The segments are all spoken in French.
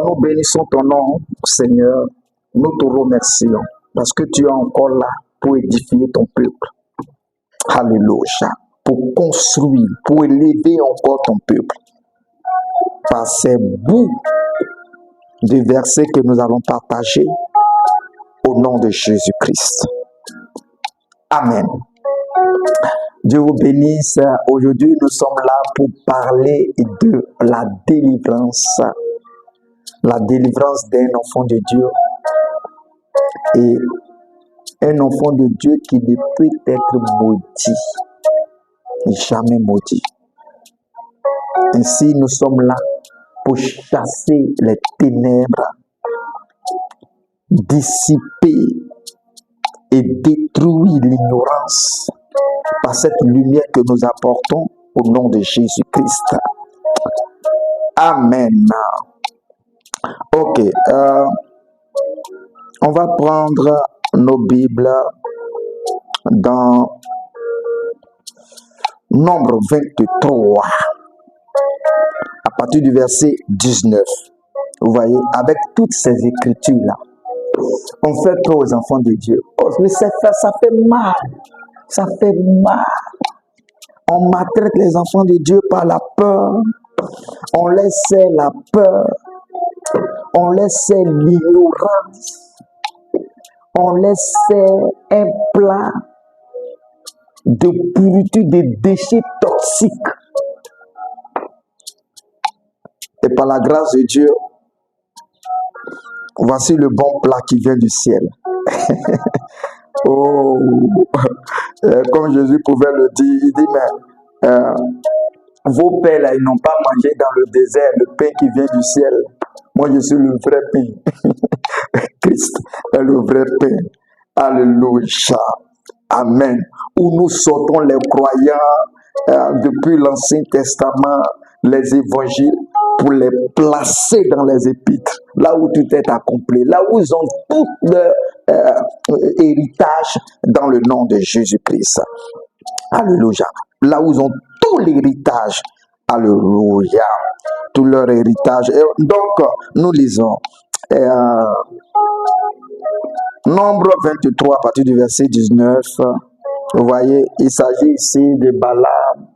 nous bénissons ton nom, Seigneur. Nous te remercions parce que tu es encore là pour édifier ton peuple. Alléluia. Pour construire, pour élever encore ton peuple. Par ces bouts de versets que nous allons partager au nom de Jésus-Christ. Amen. Dieu vous bénisse. Aujourd'hui, nous sommes là pour parler de la délivrance. La délivrance d'un enfant de Dieu. Et un enfant de Dieu qui ne peut être maudit. Jamais maudit. Ainsi, nous sommes là pour chasser les ténèbres, dissiper et détruire l'ignorance par cette lumière que nous apportons au nom de Jésus-Christ. Amen. Ok. On va prendre nos Bibles dans Nombre 23, à partir du verset 19. Vous voyez, avec toutes ces écritures-là, on fait peur aux enfants de Dieu. Oh, mais ça fait mal. Ça fait mal. On maltraite les enfants de Dieu par la peur. On laisse la peur. On laisse l'ignorance. On laisse un plat de pourriture, de déchets toxiques. Et par la grâce de Dieu, voici le bon plat qui vient du ciel. Oh, comme Jésus pouvait le dire, il dit, mais vos pères là, ils n'ont pas mangé dans le désert le pain qui vient du ciel. Moi, je suis le vrai pain. Christ est le vrai pain. Alléluia. Amen. Où nous sortons les croyants depuis l'Ancien Testament, les évangiles, pour les placer dans les épîtres, là où tout est accompli, là où ils ont tout leur héritage dans le nom de Jésus-Christ. Alléluia. Là où ils ont tout l'héritage. Alléluia. Tout leur héritage. Et donc, nous lisons Nombre 23 à partir du verset 19. Vous voyez, il s'agit ici de Balaam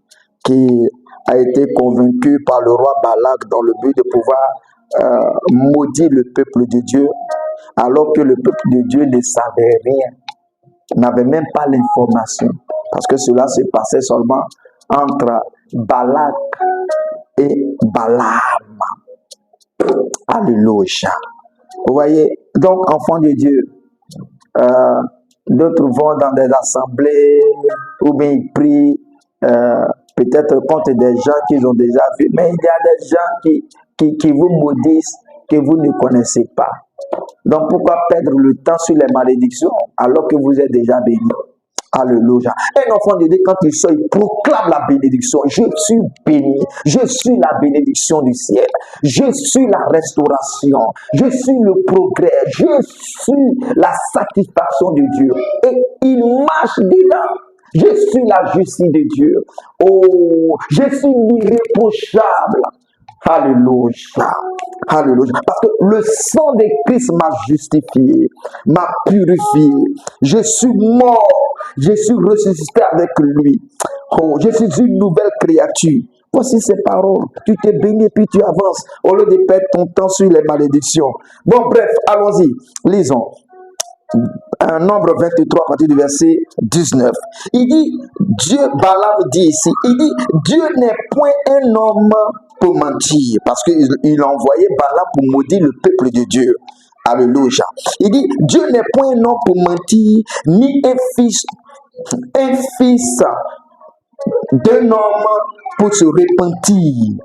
qui a été convaincu par le roi Balak dans le but de pouvoir maudire le peuple de Dieu, alors que le peuple de Dieu ne savait rien, n'avait même pas l'information, parce que cela se passait seulement entre Balak et Balaam. Alléluia. Vous voyez, donc, enfants de Dieu, d'autres vont dans des assemblées ou bien ils prient peut-être contre des gens qu'ils ont déjà vus, mais il y a des gens qui vous maudissent que vous ne connaissez pas. Donc pourquoi perdre le temps sur les malédictions alors que vous êtes déjà bénis? Alléluia. Un enfant de Dieu, quand il sort, il proclame la bénédiction. Je suis béni. Je suis la bénédiction du ciel. Je suis la restauration. Je suis le progrès. Je suis la satisfaction de Dieu. Et il marche dedans. Je suis la justice de Dieu. Oh, je suis irréprochable. Alléluia. Alléluia. Parce que le sang de Christ m'a justifié, m'a purifié. Je suis mort. Je suis ressuscité avec lui. Oh, je suis une nouvelle créature. Voici ces paroles. Tu t'es béni et puis tu avances au lieu de perdre ton temps sur les malédictions. Bon, bref, allons-y. Lisons. Un Nombre 23 à partir du verset 19. Il dit, Balaam dit ici, il dit, Dieu n'est point un homme pour mentir, parce qu'il a envoyé Balaam pour maudire le peuple de Dieu. Alléluia. Il dit, Dieu n'est point un homme pour mentir, ni un fils d'un homme pour se repentir.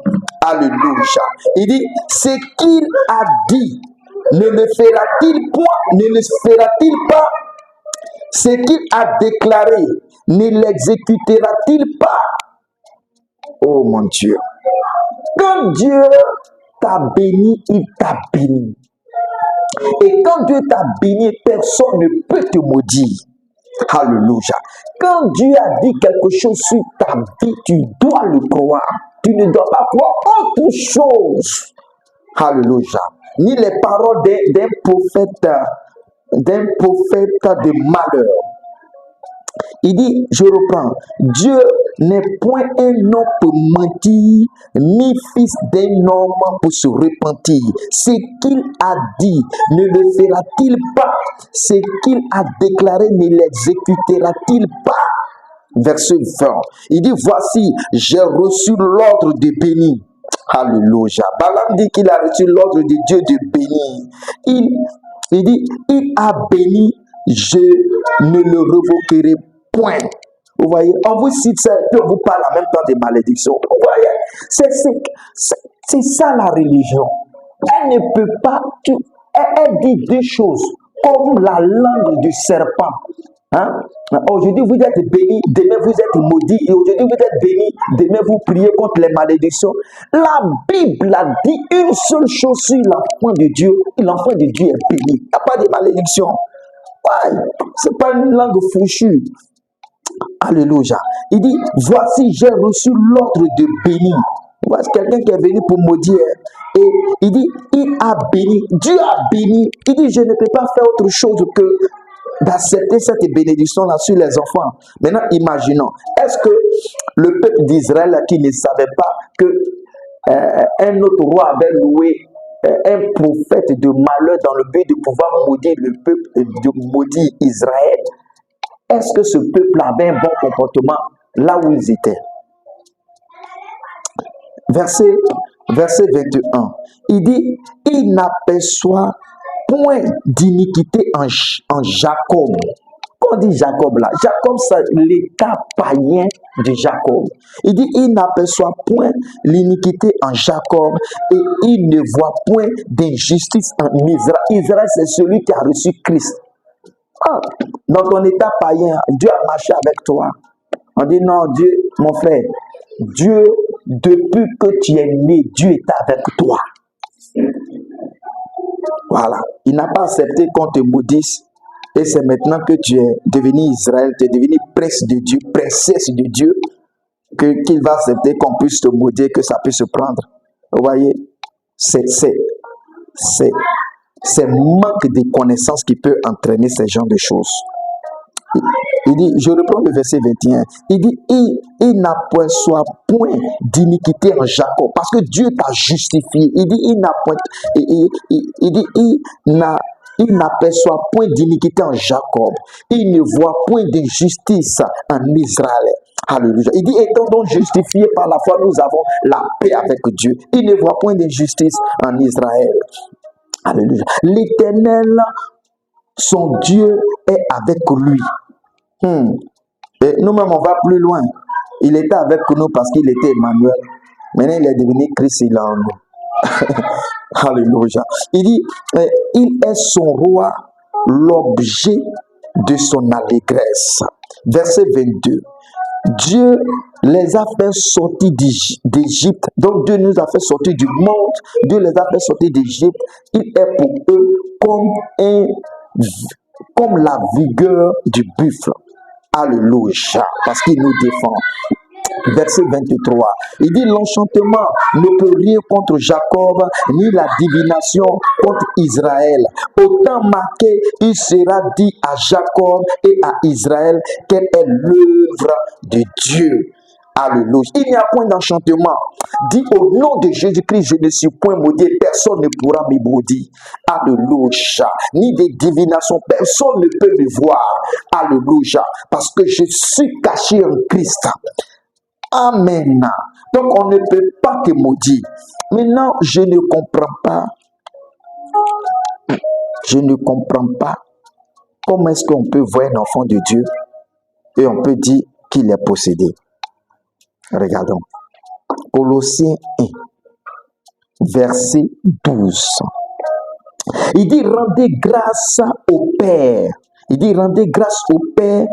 Alléluia. Il dit, ce qu'il a dit, ne le fera-t-il pas? Ce qu'il a déclaré, ne l'exécutera-t-il pas? Oh mon Dieu. Quand Dieu t'a béni, il t'a béni. Et quand Dieu t'a béni, personne ne peut te maudire. Alléluia. Quand Dieu a dit quelque chose sur ta vie, tu dois le croire. Tu ne dois pas croire autre chose. Alléluia. ni les paroles d'un prophète de malheur. Il dit, je reprends, Dieu n'est point un homme pour mentir, ni fils d'un homme pour se repentir. Ce qu'il a dit, ne le fera-t-il pas? Ce qu'il a déclaré, ne l'exécutera-t-il pas? Verset 20. Il dit, voici, j'ai reçu l'ordre de bénir. Alléluia. Balaam dit qu'il a reçu l'ordre de Dieu de bénir. Il dit, il a béni, je ne le revoquerai point. Vous voyez, on vous cite ça, puis on vous parle en même temps des malédictions. Vous voyez, c'est ça la religion. Elle ne peut pas, elle dit deux choses, comme la langue du serpent. Hein? Aujourd'hui vous êtes bénis, demain vous êtes maudits, et aujourd'hui vous êtes bénis, demain vous priez contre les malédictions. La Bible a dit une seule chose sur l'enfant de Dieu, et l'enfant de Dieu est béni. Il n'y a pas de malédiction. Ouais, ce n'est pas une langue fouchue. Alléluia. Il dit, voici, j'ai reçu l'ordre de bénir. Voici quelqu'un qui est venu pour maudire. Et il dit, il a béni, Dieu a béni. Il dit, je ne peux pas faire autre chose que d'accepter cette bénédiction-là sur les enfants. Maintenant, imaginons, est-ce que le peuple d'Israël qui ne savait pas que un autre roi avait loué un prophète de malheur dans le but de pouvoir maudire le peuple, de maudire Israël, est-ce que ce peuple avait un bon comportement là où ils étaient? Verset 21. Il dit, il n'aperçoit point d'iniquité en Jacob. Quand on dit Jacob là, Jacob c'est l'état païen de Jacob. Il dit, il n'aperçoit point l'iniquité en Jacob et il ne voit point d'injustice en Israël. Israël c'est celui qui a reçu Christ. Dans ton état païen, Dieu a marché avec toi. On dit non, Dieu, mon frère, Dieu, depuis que tu es né, Dieu est avec toi. Voilà. Il n'a pas accepté qu'on te maudisse. Et c'est maintenant que tu es devenu Israël, tu es devenu prince de Dieu, princesse de Dieu, qu'il va accepter qu'on puisse te maudire, que ça puisse se prendre. Vous voyez, c'est manque de connaissances qui peut entraîner ce genre de choses. Il dit, je reprends le verset 21, il dit, il n'aperçoit point d'iniquité en Jacob, parce que Dieu t'a justifié. Il dit, il n'aperçoit point d'iniquité en Jacob, il ne voit point d'injustice en Israël. Alléluia. Il dit, étant donc justifiés par la foi, nous avons la paix avec Dieu. Il ne voit point d'injustice en Israël. Alléluia. L'Éternel, son Dieu, est avec lui. Et nous-mêmes, on va plus loin. Il était avec nous parce qu'il était Emmanuel. Maintenant, il est devenu Christ, il est en nous. Alléluia. Il dit, il est son roi, l'objet de son allégresse. Verset 22. Dieu les a fait sortir d'Égypte. Donc Dieu nous a fait sortir du monde. Dieu les a fait sortir d'Égypte. Il est pour eux comme la vigueur du buffle. Alléluia. Parce qu'il nous défend. Verset 23. Il dit, l'enchantement ne peut rien contre Jacob, ni la divination contre Israël. Autant marqué, il sera dit à Jacob et à Israël quelle est l'œuvre de Dieu. Alléluia. Il n'y a point d'enchantement. Dis au nom de Jésus-Christ, je ne suis point maudit. Personne ne pourra me maudire. Alléluia. Ni des divinations. Personne ne peut me voir. Alléluia. Parce que je suis caché en Christ. Amen. Donc on ne peut pas te maudire. Maintenant, je ne comprends pas. Je ne comprends pas comment est-ce qu'on peut voir un enfant de Dieu et on peut dire qu'il est possédé. Regardons. Colossiens 1, verset 12. Il dit, rendez grâce au Père. Il dit, rendez grâce au Père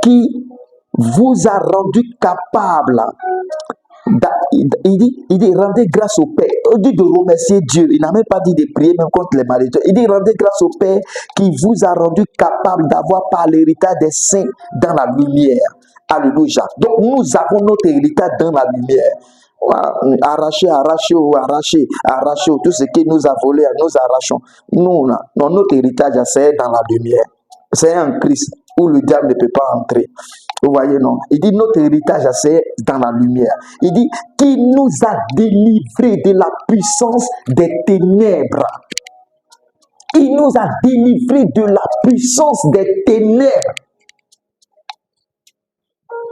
qui vous a rendu capable. Il dit, rendez grâce au Père. Il dit de remercier Dieu. Il n'a même pas dit de prier même contre les malédictions. Il dit, rendez grâce au Père qui vous a rendu capable d'avoir par l'héritage des saints dans la lumière. Alléluia. Donc nous avons notre héritage dans la lumière. Arracher, tout ce qui nous a volé, nous arrachons. Nous, notre héritage, c'est dans la lumière. C'est un Christ où le diable ne peut pas entrer. Vous voyez, non? Il dit notre héritage, c'est dans la lumière. Il dit qu'il nous a délivrés de la puissance des ténèbres. Il nous a délivrés de la puissance des ténèbres.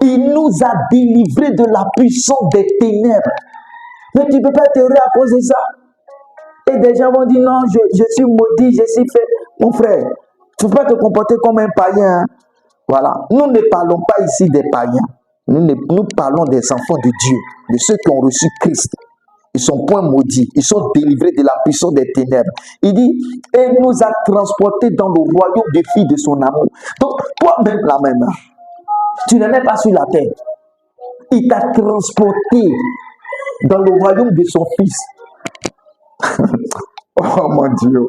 Il nous a délivrés de la puissance des ténèbres. Mais tu ne peux pas être heureux à cause de ça. Et des gens vont dire non, je suis maudit, je suis fait. Mon frère, tu ne peux pas te comporter comme un païen. Hein? Voilà. Nous ne parlons pas ici des païens. Nous parlons des enfants de Dieu, de ceux qui ont reçu Christ. Ils sont point maudits. Ils sont délivrés de la puissance des ténèbres. Il dit, et nous a transportés dans le royaume des filles de son amour. Donc, toi-même, la même, tu n'es même pas sur la terre. Il t'a transporté dans le royaume de son fils. Oh mon Dieu.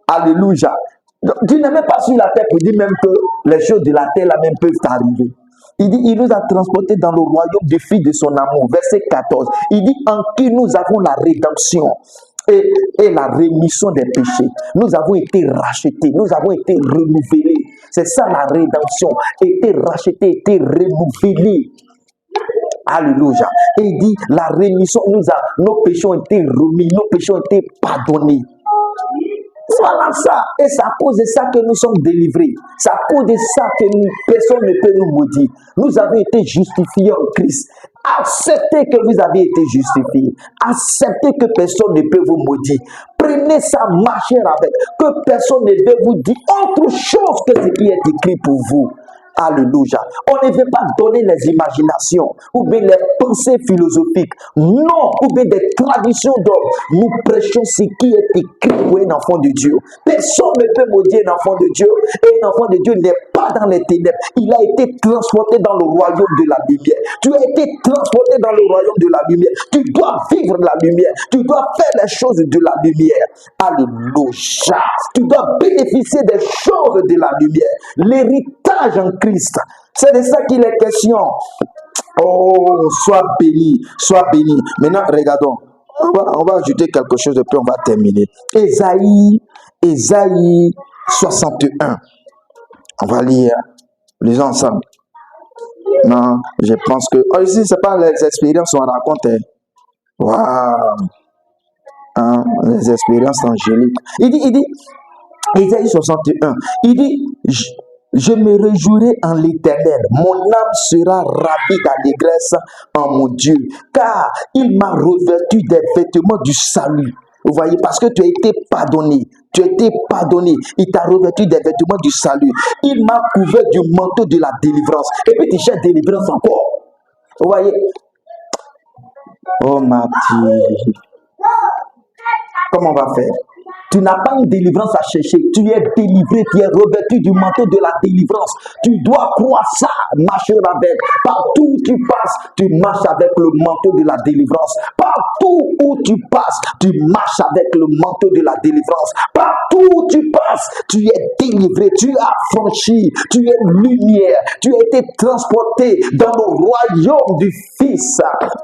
Alléluia. Donc, tu n'es même pas sur la terre pour dire même que les choses de la terre là même peuvent t'arriver. Il dit, il nous a transportés dans le royaume des filles de son amour. Verset 14. Il dit, en qui nous avons la rédemption et la rémission des péchés. Nous avons été rachetés, nous avons été renouvelés. C'est ça la rédemption. Été racheté, été renouvelé. Alléluia. Et il dit, la rémission, nos péchés ont été remis, nos péchés ont été pardonnés. Voilà ça. Et c'est à cause de ça que nous sommes délivrés. C'est à cause de ça que personne ne peut nous maudire. Nous avons été justifiés en Christ. Acceptez que vous avez été justifiés. Acceptez que personne ne peut vous maudire. Prenez ça, marchez avec. Que personne ne peut vous dire autre chose que ce qui est écrit pour vous. Alléluia. On ne veut pas donner les imaginations ou bien les pensées philosophiques. Non, ou bien des traditions d'hommes. Nous prêchons ce qui est écrit pour un enfant de Dieu. Personne ne peut maudire un enfant de Dieu. Et un enfant de Dieu n'est pas dans les ténèbres. Il a été transporté dans le royaume de la lumière. Tu as été transporté dans le royaume de la lumière. Tu dois vivre la lumière. Tu dois faire les choses de la lumière. Alléluia. Tu dois bénéficier des choses de la lumière. L'héritage en Christ. C'est de ça qu'il est question. Oh, sois béni, sois béni. Maintenant, regardons. On va ajouter quelque chose et puis on va terminer. Ésaïe 61. On va lire. Lisons ensemble. Non, je pense que... Oh, ici, ce n'est pas les expériences qu'on raconte. Waouh. Hein, les expériences angéliques. Il dit, Ésaïe 61, il dit, je me réjouirai en l'Éternel, mon âme sera ravie d'allégresse en mon Dieu, car il m'a revêtu des vêtements du salut. Vous voyez, parce que tu as été pardonné. Tu as été pardonné. Il t'a revêtu des vêtements du salut. Il m'a couvert du manteau de la délivrance. Et puis tu cherches délivrance encore. Vous voyez. Oh Mathieu. Comment on va faire? Tu n'as pas une délivrance à chercher. Tu es délivré, tu es revêtu du manteau de la délivrance. Tu dois croire ça, marcher avec. Partout où tu passes, tu marches avec le manteau de la délivrance. Partout où tu passes, tu marches avec le manteau de la délivrance. Partout où tu passes, tu es délivré, tu as franchi, tu es lumière, tu as été transporté dans le royaume du Fils.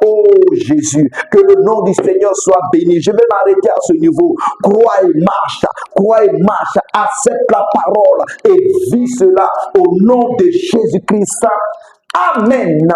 Oh Jésus, que le nom du Seigneur soit béni. Je vais m'arrêter à ce niveau. Crois et marche, accepte la parole et vis cela au nom de Jésus-Christ. Amen.